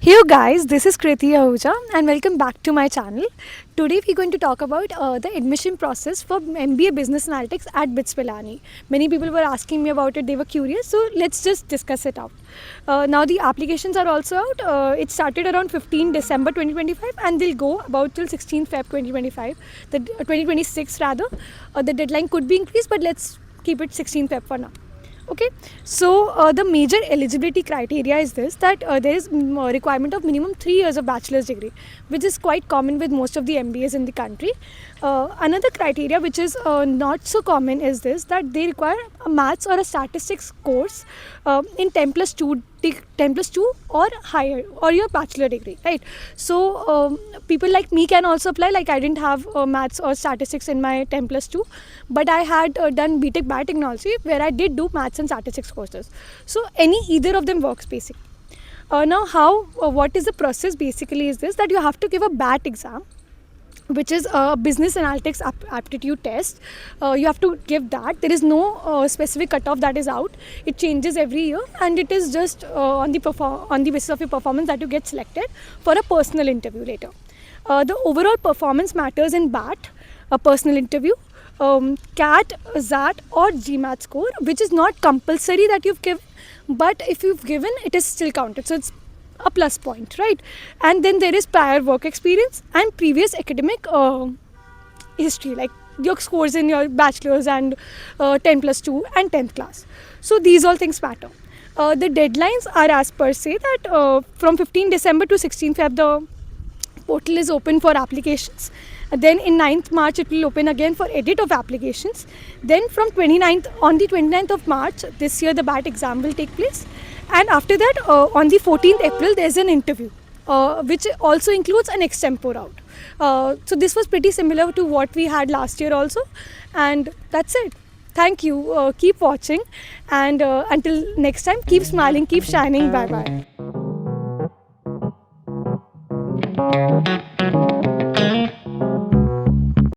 Hey guys, this is Kriti Ahuja and welcome back to my channel. Today we're going to talk about the admission process for MBA Business Analytics at BITS Pilani. Many people were asking me about it, they were curious, so let's just discuss it out. Now the applications are also out. It started around 15 December 2025 and they'll go about till 16 Feb 2025, 2026 rather. The deadline could be increased, but let's keep it 16 Feb for now. Okay, so the major eligibility criteria is this, that there is requirement of minimum 3 years of bachelor's degree, which is quite common with most of the MBAs in the country. Another criteria which is not so common is this, that they require a maths or a statistics course in 10 plus 2 or higher, or your bachelor degree, right? So people like me can also apply. Like, I didn't have maths or statistics in my 10 plus 2, but I had done BTech Biotechnology, where I did do maths and statistics courses. So either of them works basically. Now what is the process basically is this, that you have to give a BAT exam, which is a business analytics aptitude test. You have to give that. There is no specific cutoff that is out. It changes every year, and it is just on the basis of your performance that you get selected for a personal interview later. The overall performance matters in BAT, a personal interview, CAT, ZAT or GMAT score, which is not compulsory that you've given, but if you've given, it is still counted. So it's a plus point, right? And then there is prior work experience and previous academic history, like your scores in your bachelor's and 10 plus 2 and 10th class. So these all things matter. The deadlines are as per say that from 15 December to 16 Feb the portal is open for applications. Then in 9th March it will open again for edit of applications. Then from on the 29th of March this year the BAT exam will take place. And after that, on the 14th April, there's an interview, which also includes an extempo route. So this was pretty similar to what we had last year also. And that's it. Thank you. Keep watching. And until next time, keep smiling, keep shining. Bye-bye.